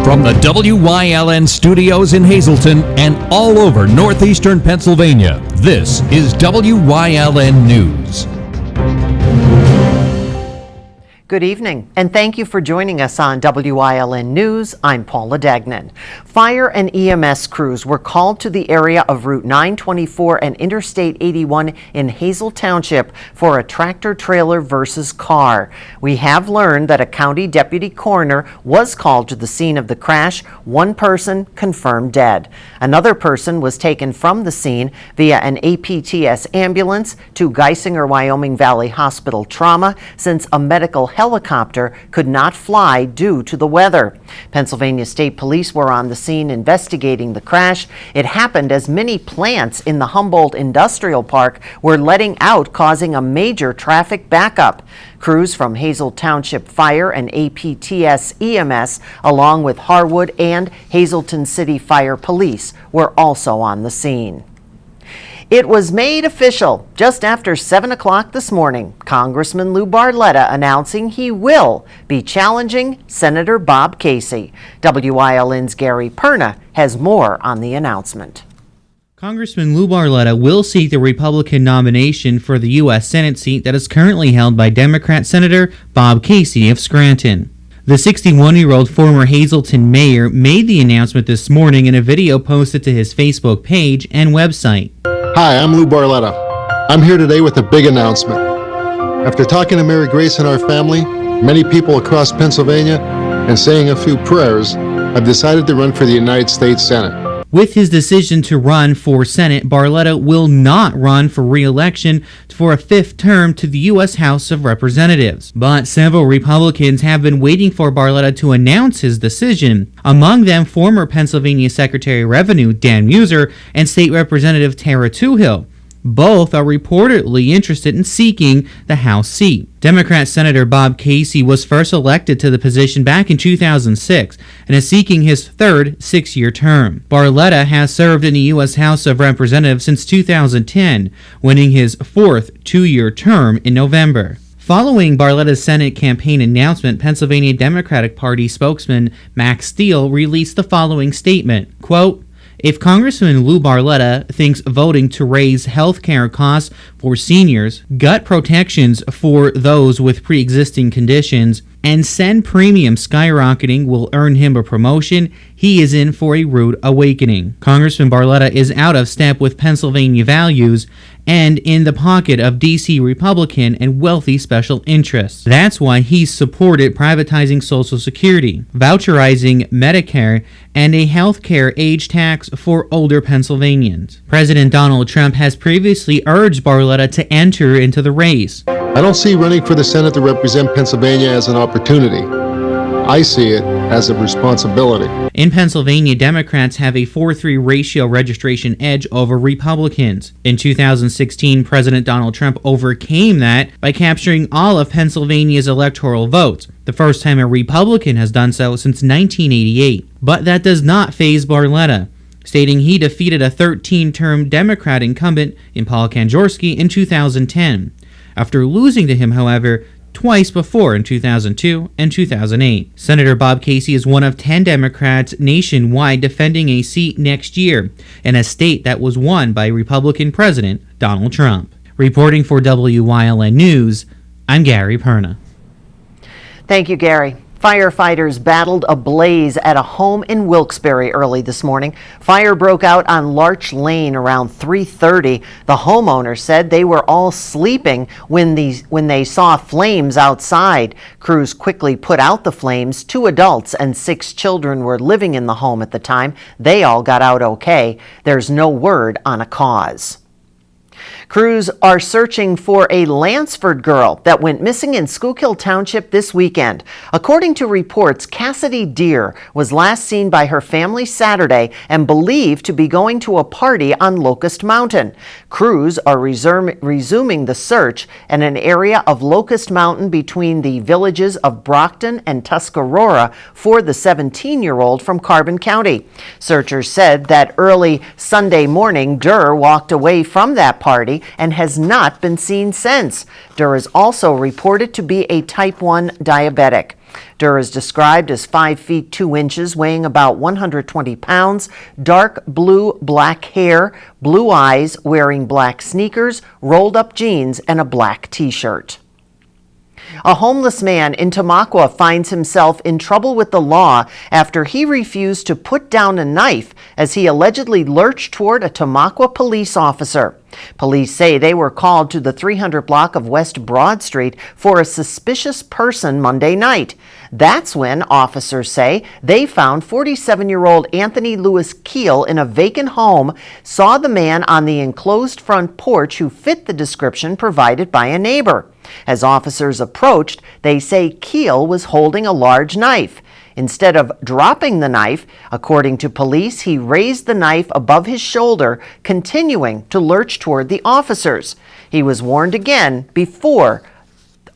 From the WYLN studios in Hazleton and all over northeastern Pennsylvania, this is WYLN News. Good evening, and thank you for joining us on WYLN News. I'm Paula Dagnan. Fire and EMS crews were called to the area of Route 924 and Interstate 81 in Hazel Township for a tractor-trailer versus car. We have learned that a county deputy coroner was called to the scene of the crash. One person confirmed dead. Another person was taken from the scene via an APTS ambulance to Geisinger, Wyoming Valley Hospital Trauma since a medical helicopter could not fly due to the weather. Pennsylvania State Police were on the scene investigating the crash. It happened as many plants in the Humboldt Industrial Park were letting out, causing a major traffic backup. Crews from Hazel Township Fire and APTS EMS, along with Harwood and Hazleton City Fire Police, were also on the scene. It was made official just after 7 o'clock this morning. Congressman Lou Barletta announcing he will be challenging Senator Bob Casey. WYLN's Gary Perna has more on the announcement. Congressman Lou Barletta will seek the Republican nomination for the U.S. Senate seat that is currently held by Democrat Senator Bob Casey of Scranton. The 61-year-old former Hazleton mayor made the announcement this morning in a video posted to his Facebook page and website. Hi, I'm Lou Barletta. I'm here today with a big announcement. After talking to Mary Grace and our family, many people across Pennsylvania, and saying a few prayers, I've decided to run for the United States Senate. With his decision to run for Senate, Barletta will not run for re-election for a fifth term to the U.S. House of Representatives. But several Republicans have been waiting for Barletta to announce his decision. Among them, former Pennsylvania Secretary of Revenue Dan Muser and State Representative Tara Toohill. Both are reportedly interested in seeking the House seat. Democrat Senator Bob Casey was first elected to the position back in 2006 and is seeking his third six-year term. Barletta has served in the U.S. House of Representatives since 2010, winning his fourth two-year term in November. Following Barletta's Senate campaign announcement, Pennsylvania Democratic Party spokesman Max Steele released the following statement, quote, "If Congressman Lou Barletta thinks voting to raise health care costs for seniors, gut protections for those with pre-existing conditions, and send premiums skyrocketing will earn him a promotion, he is in for a rude awakening. Congressman Barletta is out of step with Pennsylvania values and in the pocket of D.C. Republican and wealthy special interests. That's why he's supported privatizing Social Security, voucherizing Medicare, and a health care age tax for older Pennsylvanians." President Donald Trump has previously urged Barletta to enter into the race. I don't see running for the Senate to represent Pennsylvania as an opportunity. I see it as a responsibility. In Pennsylvania, Democrats have a 4-3 ratio registration edge over Republicans. In 2016, President Donald Trump overcame that by capturing all of Pennsylvania's electoral votes, the first time a Republican has done so since 1988. But that does not faze Barletta, stating he defeated a 13-term Democrat incumbent in Paul Kanjorski in 2010. After losing to him, however, twice before in 2002 and 2008. Senator Bob Casey is one of 10 Democrats nationwide defending a seat next year in a state that was won by Republican President Donald Trump. Reporting for WYLN News, I'm Gary Perna. Thank you, Gary. Firefighters battled a blaze at a home in Wilkes-Barre early this morning. Fire broke out on Larch Lane around 3:30. The homeowner said they were all sleeping when they saw flames outside. Crews quickly put out the flames. 2 adults and 6 children were living in the home at the time. They all got out okay. There's no word on a cause. Crews are searching for a Lansford girl that went missing in Schuylkill Township this weekend. According to reports, Cassidy Deer was last seen by her family Saturday and believed to be going to a party on Locust Mountain. Crews are resuming the search in an area of Locust Mountain between the villages of Brockton and Tuscarora for the 17-year-old from Carbon County. Searchers said that early Sunday morning, Durr walked away from that party Friday and has not been seen since. Durr is also reported to be a type 1 diabetic. Durr is described as 5 feet 2 inches, weighing about 120 pounds, dark blue-black hair, blue eyes, wearing black sneakers, rolled-up jeans, and a black t-shirt. A homeless man in Tamaqua finds himself in trouble with the law after he refused to put down a knife as he allegedly lurched toward a Tamaqua police officer. Police say they were called to the 300 block of West Broad Street for a suspicious person Monday night. That's when officers say they found 47-year-old Anthony Lewis Keel in a vacant home, saw the man on the enclosed front porch who fit the description provided by a neighbor. As officers approached, they say Keel was holding a large knife. Instead of dropping the knife, according to police, he raised the knife above his shoulder, continuing to lurch toward the officers. He was warned again before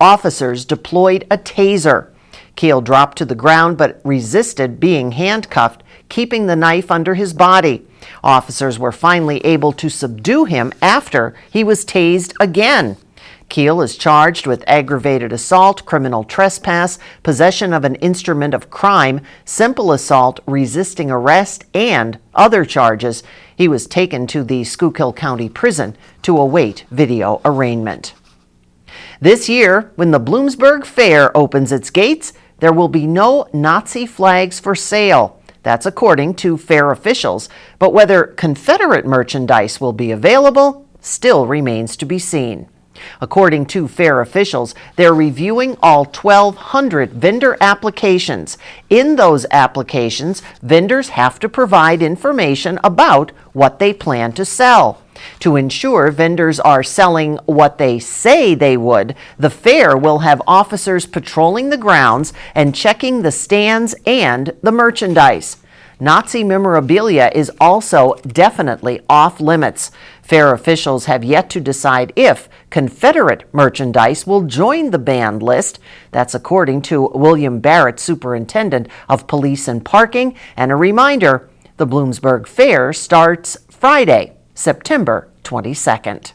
officers deployed a taser. Keel dropped to the ground but resisted being handcuffed, keeping the knife under his body. Officers were finally able to subdue him after he was tased again. Keel is charged with aggravated assault, criminal trespass, possession of an instrument of crime, simple assault, resisting arrest, and other charges. He was taken to the Schuylkill County Prison to await video arraignment. This year, when the Bloomsburg Fair opens its gates, there will be no Nazi flags for sale. That's according to fair officials. But whether Confederate merchandise will be available still remains to be seen. According to fair officials, they're reviewing all 1,200 vendor applications. In those applications, vendors have to provide information about what they plan to sell. To ensure vendors are selling what they say they would, the fair will have officers patrolling the grounds and checking the stands and the merchandise. Nazi memorabilia is also definitely off limits. Fair officials have yet to decide if Confederate merchandise will join the banned list. That's according to William Barrett, Superintendent of Police and Parking. And a reminder, the Bloomsburg Fair starts Friday, September 22nd.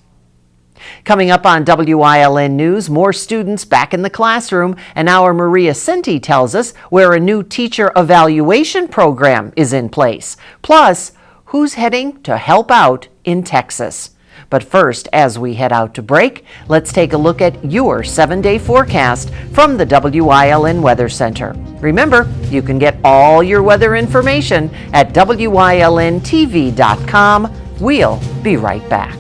Coming up on WYLN News, more students back in the classroom, and our Maria Senti tells us where a new teacher evaluation program is in place. Plus, who's heading to help out in Texas. But first, as we head out to break, let's take a look at your 7-day forecast from the WYLN Weather Center. Remember, you can get all your weather information at WYLNTV.com. We'll be right back.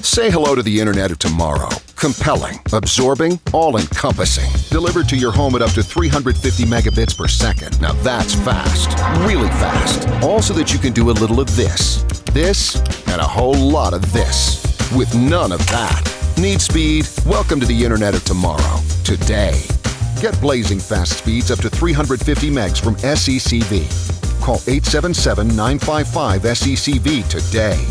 Say hello to the Internet of tomorrow. Compelling, absorbing, all-encompassing. Delivered to your home at up to 350 megabits per second. Now that's fast. Really fast. All so that you can do a little of this, and a whole lot of this. With none of that. Need speed? Welcome to the Internet of tomorrow. Today. Get blazing fast speeds up to 350 megs from SECV. Call 877-955-SECV today.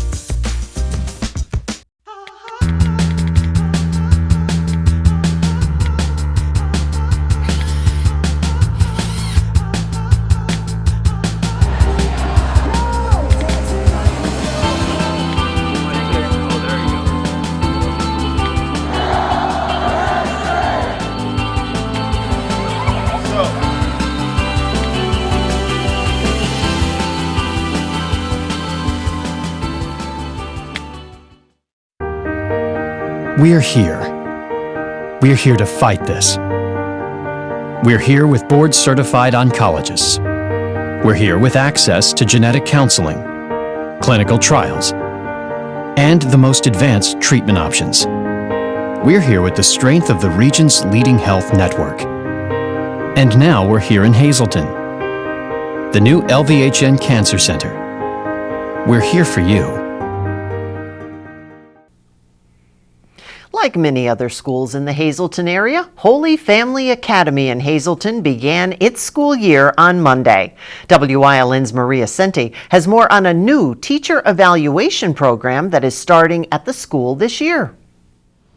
We're here. We're here to fight this. We're here with board-certified oncologists. We're here with access to genetic counseling, clinical trials, and the most advanced treatment options. We're here with the strength of the region's leading health network. And now we're here in Hazleton, the new LVHN Cancer Center. We're here for you. Like many other schools in the Hazleton area, Holy Family Academy in Hazleton began its school year on Monday. WYLN's Maria Senti has more on a new teacher evaluation program that is starting at the school this year.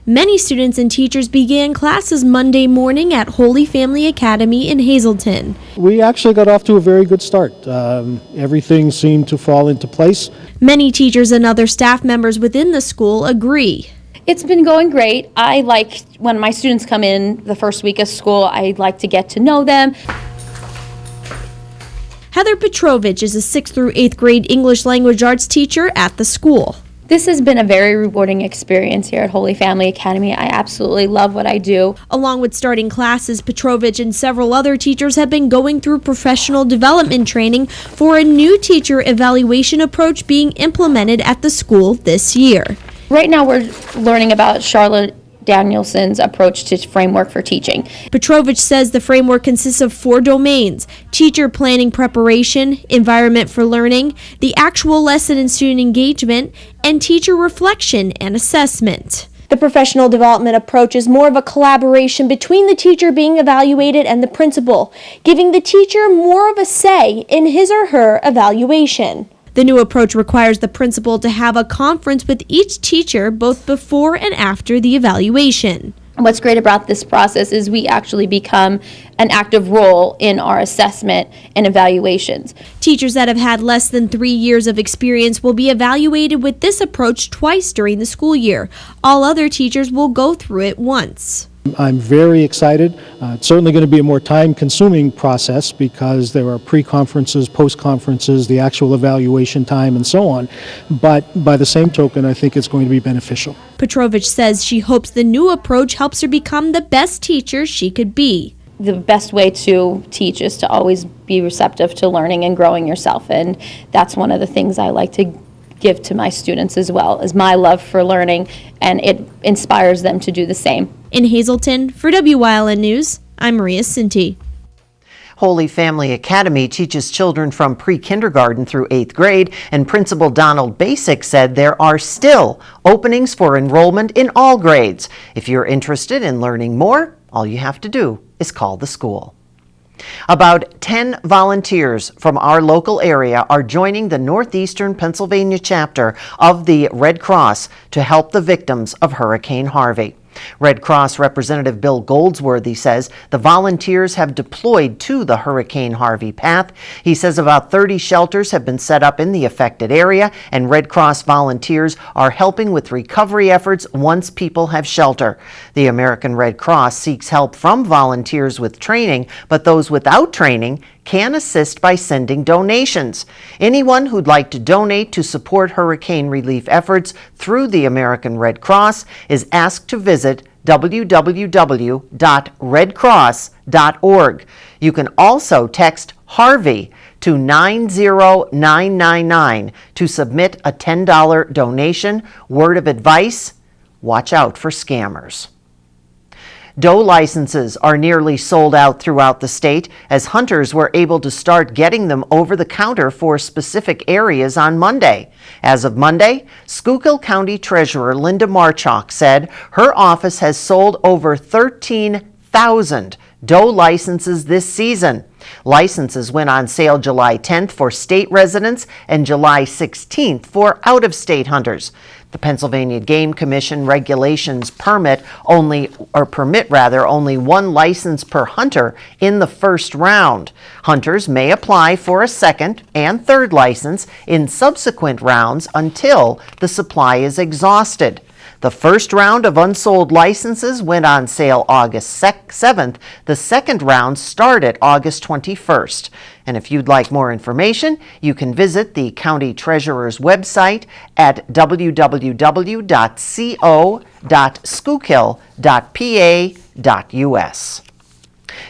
Many students and teachers began classes Monday morning at Holy Family Academy in Hazleton. We actually got off to a very good start. Everything seemed to fall into place. Many teachers and other staff members within the school agree. It's been going great. I like when my students come in the first week of school, I like to get to know them. Heather Petrovich is a 6th through 8th grade English language arts teacher at the school. This has been a very rewarding experience here at Holy Family Academy. I absolutely love what I do. Along with starting classes, Petrovich and several other teachers have been going through professional development training for a new teacher evaluation approach being implemented at the school this year. Right now we're learning about Charlotte Danielson's approach to framework for teaching. Petrovich says the framework consists of 4 domains: teacher planning preparation, environment for learning, the actual lesson and student engagement, and teacher reflection and assessment. The professional development approach is more of a collaboration between the teacher being evaluated and the principal, giving the teacher more of a say in his or her evaluation. The new approach requires the principal to have a conference with each teacher both before and after the evaluation. What's great about this process is we actually become an active role in our assessment and evaluations. Teachers that have had less than 3 years of experience will be evaluated with this approach twice during the school year. All other teachers will go through it once. I'm very excited. It's certainly going to be a more time-consuming process because there are pre-conferences, post-conferences, the actual evaluation time, and so on. But by the same token, I think it's going to be beneficial. Petrovich says she hopes the new approach helps her become the best teacher she could be. The best way to teach is to always be receptive to learning and growing yourself, and that's one of the things I like to give to my students as well, is my love for learning, and it inspires them to do the same. In Hazleton, for WYLN News, I'm Maria Sinti. Holy Family Academy teaches children from pre-kindergarten through 8th grade, and Principal Donald Basic said there are still openings for enrollment in all grades. If you're interested in learning more, all you have to do is call the school. About 10 volunteers from our local area are joining the Northeastern Pennsylvania chapter of the Red Cross to help the victims of Hurricane Harvey. Red Cross Representative Bill Goldsworthy says the volunteers have deployed to the Hurricane Harvey path. He says about 30 shelters have been set up in the affected area, and Red Cross volunteers are helping with recovery efforts once people have shelter. The American Red Cross seeks help from volunteers with training, but those without training can assist by sending donations. Anyone who'd like to donate to support hurricane relief efforts through the American Red Cross is asked to visit www.redcross.org. You can also text Harvey to 90999 to submit a $10 donation. Word of advice: watch out for scammers. Doe licenses are nearly sold out throughout the state as hunters were able to start getting them over the counter for specific areas on Monday. As of Monday, Schuylkill County Treasurer Linda Marchok said her office has sold over 13,000 doe licenses this season. Licenses went on sale July 10th for state residents and July 16th for out-of-state hunters. The Pennsylvania Game Commission regulations permit only one license per hunter in the first round. Hunters may apply for a second and third license in subsequent rounds until the supply is exhausted. The first round of unsold licenses went on sale August 7th. The second round started August 21st. And if you'd like more information, you can visit the County Treasurer's website at www.co.schuylkill.pa.us.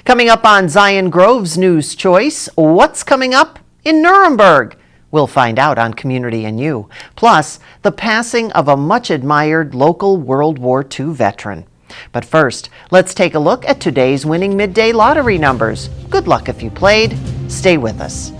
Coming up on Zion Grove's News Choice, what's coming up in Nuremberg? We'll find out on Community and You. Plus, the passing of a much-admired local World War II veteran. But first, let's take a look at today's winning midday lottery numbers. Good luck if you played. Stay with us.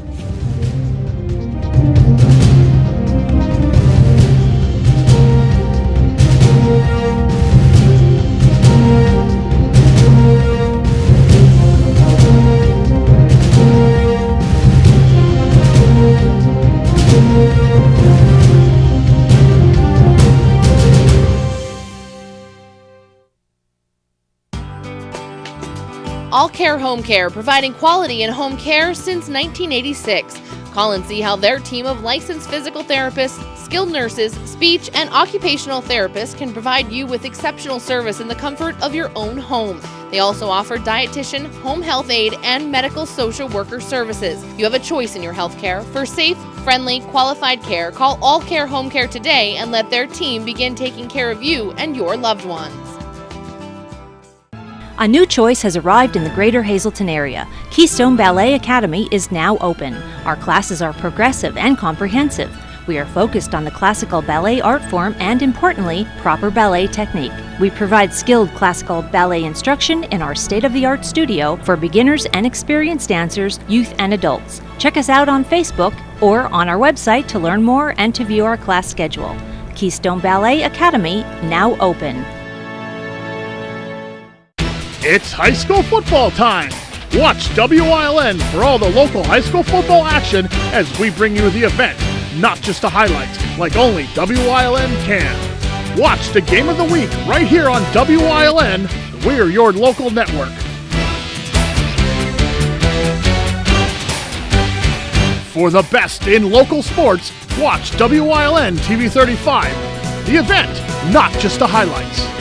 All Care Home Care, providing quality in home care since 1986. Call and see how their team of licensed physical therapists, skilled nurses, speech, and occupational therapists can provide you with exceptional service in the comfort of your own home. They also offer dietitian, home health aide, and medical social worker services. You have a choice in your health care. For safe, friendly, qualified care, call All Care Home Care today and let their team begin taking care of you and your loved ones. A new choice has arrived in the greater Hazleton area. Keystone Ballet Academy is now open. Our classes are progressive and comprehensive. We are focused on the classical ballet art form and, importantly, proper ballet technique. We provide skilled classical ballet instruction in our state-of-the-art studio for beginners and experienced dancers, youth and adults. Check us out on Facebook or on our website to learn more and to view our class schedule. Keystone Ballet Academy, now open. It's high school football time. Watch WYLN for all the local high school football action as we bring you the event, not just a highlight, like only WYLN can. Watch the game of the week right here on WYLN. We're your local network. For the best in local sports, watch WYLN TV 35. The event, not just the highlights.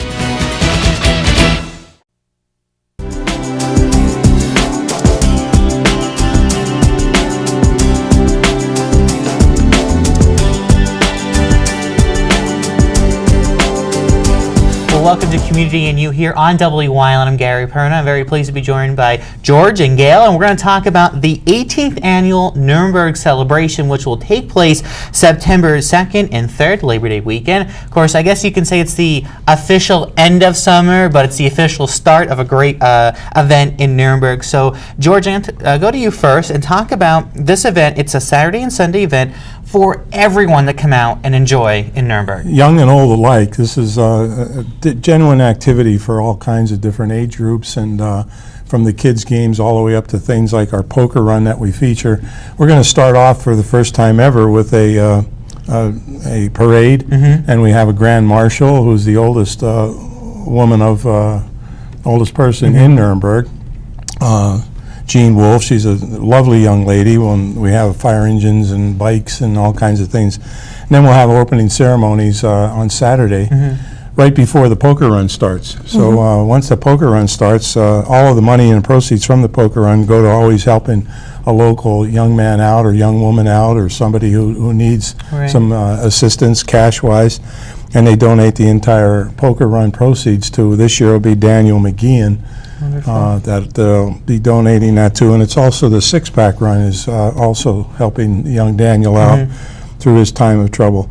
Welcome to Community and You here on WYLN. I'm Gary Perna. I'm very pleased to be joined by George and Gail, and we're going to talk about the 18th annual Nuremberg celebration, which will take place September 2nd and 3rd, Labor Day weekend. Of course, I guess you can say it's the official end of summer, but it's the official start of a great event in Nuremberg. So, George, I'm going to go to you first and talk about this event. It's a Saturday and Sunday event for everyone to come out and enjoy in Nuremberg. Young and old alike. This is a genuine activity for all kinds of different age groups, and from the kids' games all the way up to things like our poker run that we feature. We're going to start off for the first time ever with a parade, and we have a grand marshal who's the oldest oldest person in Nuremberg. Jean Wolf, she's a lovely young lady. We have fire engines and bikes and all kinds of things. And then we'll have opening ceremonies on Saturday, right before the poker run starts. So once the poker run starts, all of the money and proceeds from the poker run go to always helping a local young man out or young woman out or somebody who needs some assistance cash-wise. And they donate the entire poker run proceeds to, this year it'll be Daniel McGeehan, that they'll be donating that to. And it's also the six-pack run is also helping young Daniel out through his time of trouble.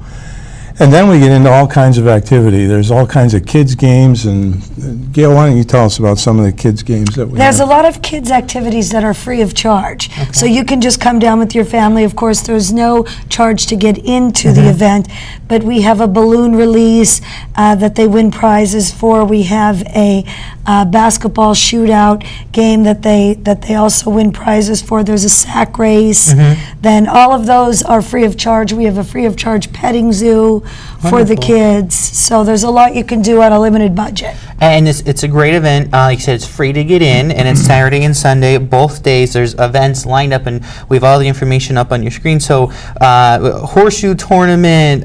And then we get into all kinds of activity. There's all kinds of kids' games. And Gail, why don't you tell us about some of the kids' games that we have? There's a lot of kids' activities that are free of charge. So you can just come down with your family. Of course, there's no charge to get into the event, but we have a balloon release that they win prizes for. We have a basketball shootout game that they also win prizes for. There's a sack race. Then all of those are free of charge. We have a free of charge petting zoo for the kids. So there's a lot you can do on a limited budget. And it's a great event. Like you said, it's free to get in, and it's Saturday and Sunday, both days. There's events lined up, and we have all the information up on your screen. So horseshoe tournament,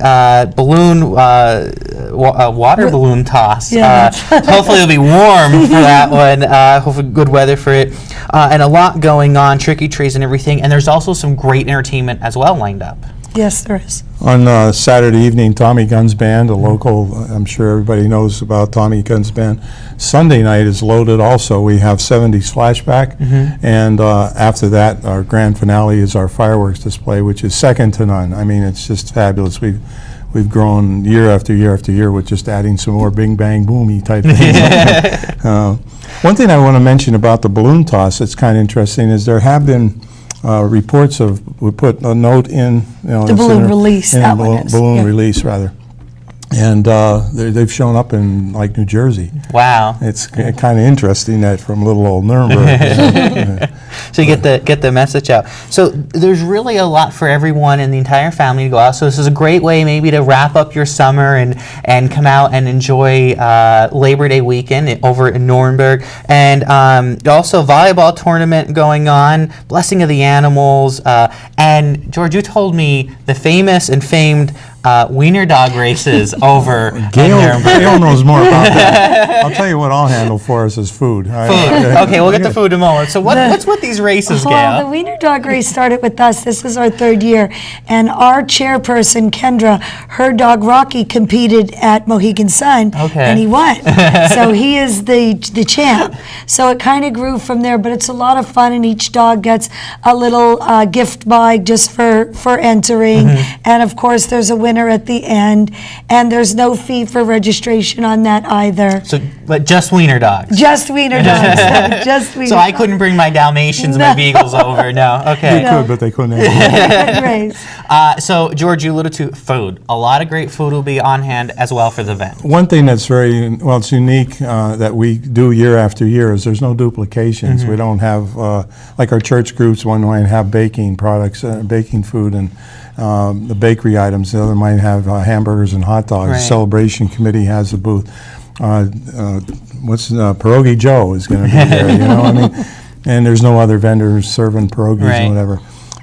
balloon, water balloon toss. Hopefully it'll be warm for that one. Hopefully good weather for it. And a lot going on, tricky trees and everything. And there's also some great entertainment as well lined up. Yes, there is. On Saturday evening, Tommy Gunn's Band, a local, I'm sure everybody knows about Tommy Gunn's Band. Sunday night is loaded also. We have 70s Flashback, and after that, our grand finale is our fireworks display, which is second to none. I mean, it's just fabulous. We've grown year after year after year with just adding some more bing bang boomy type things. One thing I want to mention about the balloon toss that's kind of interesting is there have been reports of, we put a note in, the balloon release, that one is. Balloon release, rather. And they've shown up in, like, New Jersey. Wow. It's kind of interesting that from little old Nuremberg. So you get the message out. So there's really a lot for everyone in the entire family to go out. So this is a great way maybe to wrap up your summer and come out and enjoy Labor Day weekend over in Nuremberg. And also volleyball tournament going on, blessing of the animals. And George, you told me the famous and famed wiener dog races over Gail knows more about that. I'll tell you what I'll handle for us is food. Okay, we'll get the food in a moment. So what's with these races, Gail? Well, the wiener dog race started with us. This is our 3rd year. And our chairperson, Kendra, her dog Rocky competed at Mohegan Sun, and he won. So he is the champ. So it kind of grew from there, but it's a lot of fun, and each dog gets a little gift bag just for entering. And of course, there's a winner at the end, and there's no fee for registration on that either. So, but just wiener dogs? Just wiener dogs. Just wiener So I couldn't bring my Dalmatians and my Beagles over, no? Okay. They could, but they couldn't. So, George, you alluded to food. A lot of great food will be on hand as well for the event. One thing that's it's unique that we do year after year is there's no duplications. We don't have, like our church groups, one might have baking products, baking food, and the bakery items. The other might have hamburgers and hot dogs. The celebration committee has a booth. Pierogi Joe is going to be there, you know, I mean, and there's no other vendors serving pierogies and whatever.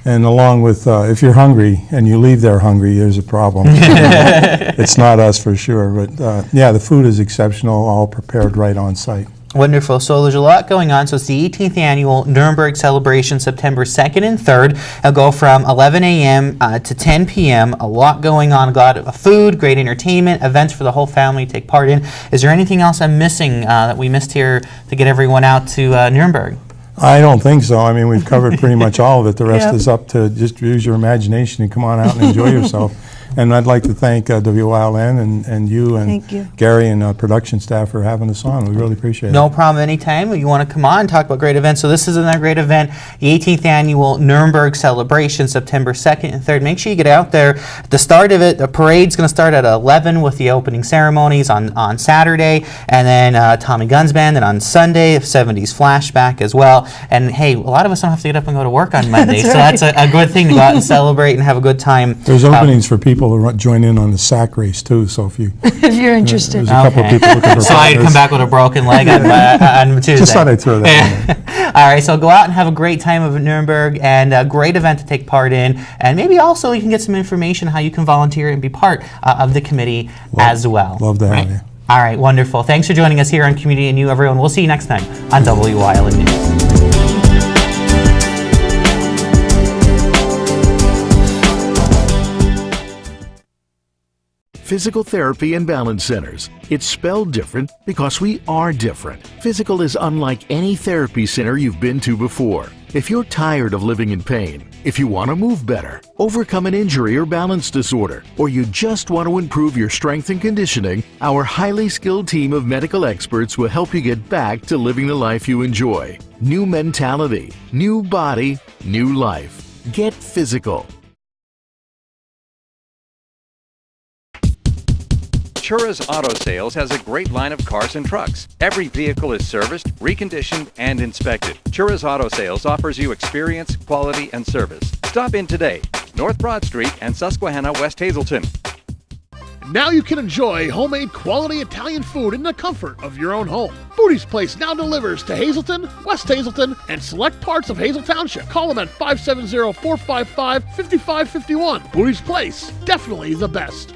And along with, if you're hungry and you leave there hungry, there's a problem. It's not us for sure, but yeah, the food is exceptional, all prepared right on site. Wonderful. So there's a lot going on. So it's the 18th annual Nuremberg celebration, September 2nd and 3rd. It'll go from 11 a.m. To 10 p.m. A lot going on. A lot of food, great entertainment, events for the whole family to take part in. Is there anything else I'm missing that we missed here to get everyone out to Nuremberg? I don't think so. I mean, we've covered pretty much all of it. The rest is up to just use your imagination and come on out and enjoy yourself. And I'd like to thank Wyln and you and Gary and production staff for having us on. We really appreciate it. No problem. Anytime you want to come on and talk about great events. So this is another great event, the 18th annual Nuremberg celebration, September 2nd and 3rd. Make sure you get out there. At the start of it, the parade's going to start at 11 with the opening ceremonies on Saturday, and then Tommy Gunn's Band, and on Sunday, 70s flashback as well. And hey, a lot of us don't have to get up and go to work on Monday, so that's a good thing to go out and celebrate and have a good time. There's openings for people to join in on the sack race too, so if you're interested. There's a couple of people looking for So I'd come back with a broken leg on Tuesday. Just thought I'd throw that in there. All right, so go out and have a great time of Nuremberg, and a great event to take part in, and maybe also you can get some information how you can volunteer and be part of the committee as well. Love to have you. All right, wonderful. Thanks for joining us here on Community and You, everyone. We'll see you next time on Wyln News. Physical Therapy and Balance Centers. It's spelled different because we are different. Physical is unlike any therapy center you've been to before. If you're tired of living in pain, if you want to move better, overcome an injury or balance disorder, or you just want to improve your strength and conditioning, our highly skilled team of medical experts will help you get back to living the life you enjoy. New mentality, new body, new life. Get physical. Chura's Auto Sales has a great line of cars and trucks. Every vehicle is serviced, reconditioned, and inspected. Chura's Auto Sales offers you experience, quality, and service. Stop in today, North Broad Street and Susquehanna, West Hazleton. Now you can enjoy homemade quality Italian food in the comfort of your own home. Foodie's Place now delivers to Hazleton, West Hazleton, and select parts of Hazel Township. Call them at 570-455-5551. Foodie's Place, definitely the best.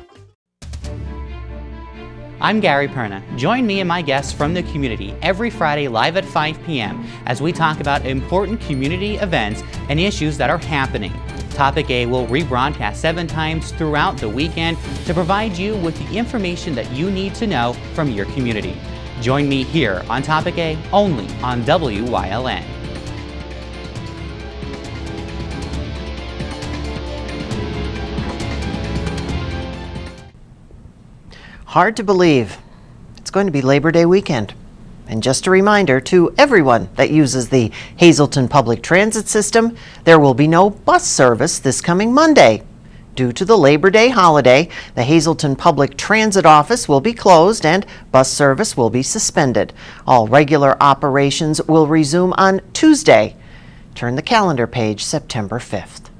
I'm Gary Perna. Join me and my guests from the community every Friday live at 5 p.m. as we talk about important community events and issues that are happening. Topic A will rebroadcast 7 times throughout the weekend to provide you with the information that you need to know from your community. Join me here on Topic A only on Wyln. Hard to believe. It's going to be Labor Day weekend. And just a reminder to everyone that uses the Hazleton Public Transit System, there will be no bus service this coming Monday. Due to the Labor Day holiday, the Hazleton Public Transit Office will be closed and bus service will be suspended. All regular operations will resume on Tuesday. Turn the calendar page, September 5th.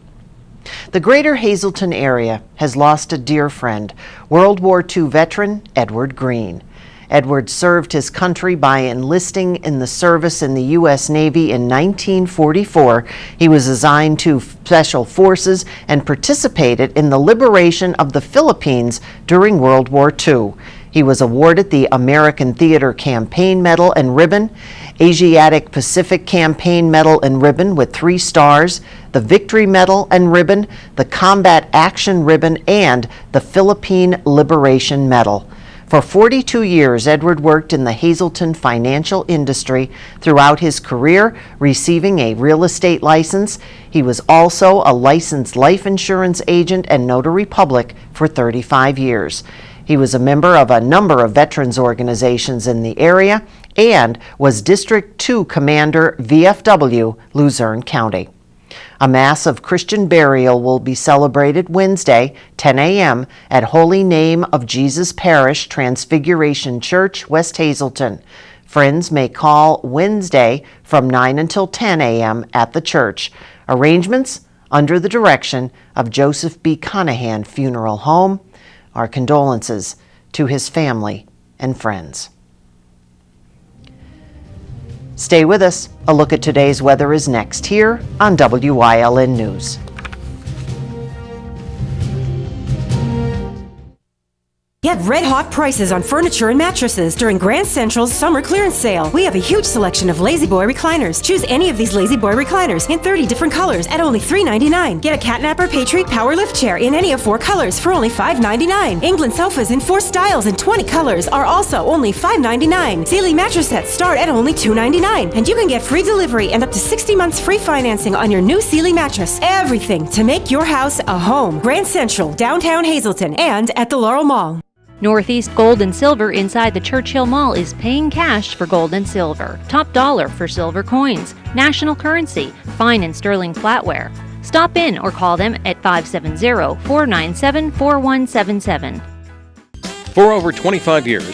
The greater Hazleton area has lost a dear friend, World War II veteran Edward Green. Edward served his country by enlisting in the service in the U.S. Navy in 1944. He was assigned to Special Forces and participated in the liberation of the Philippines during World War II. He was awarded the American Theater Campaign Medal and Ribbon, Asiatic Pacific Campaign Medal and Ribbon with 3 stars, the Victory Medal and Ribbon, the Combat Action Ribbon, and the Philippine Liberation Medal. For 42 years, Edward worked in the Hazleton financial industry throughout his career, receiving a real estate license. He was also a licensed life insurance agent and notary public for 35 years. He was a member of a number of veterans organizations in the area and was District 2 Commander, VFW, Luzerne County. A Mass of Christian burial will be celebrated Wednesday, 10 a.m. at Holy Name of Jesus Parish, Transfiguration Church, West Hazleton. Friends may call Wednesday from 9 until 10 a.m. at the church. Arrangements under the direction of Joseph B. Conahan Funeral Home. Our condolences to his family and friends. Stay with us. A look at today's weather is next here on WYLN News. Get red-hot prices on furniture and mattresses during Grand Central's summer clearance sale. We have a huge selection of Lazy Boy recliners. Choose any of these Lazy Boy recliners in 30 different colors at only $3.99. Get a Catnapper Patriot Power Lift chair in any of 4 colors for only $5.99. England sofas in 4 styles and 20 colors are also only $5.99. Sealy mattress sets start at only $2.99. And you can get free delivery and up to 60 months free financing on your new Sealy mattress. Everything to make your house a home. Grand Central, downtown Hazleton, and at the Laurel Mall. Northeast Gold and Silver inside the Churchill Mall is paying cash for gold and silver. Top dollar for silver coins. National currency. Fine and sterling flatware. Stop in or call them at 570-497-4177. For over 25 years,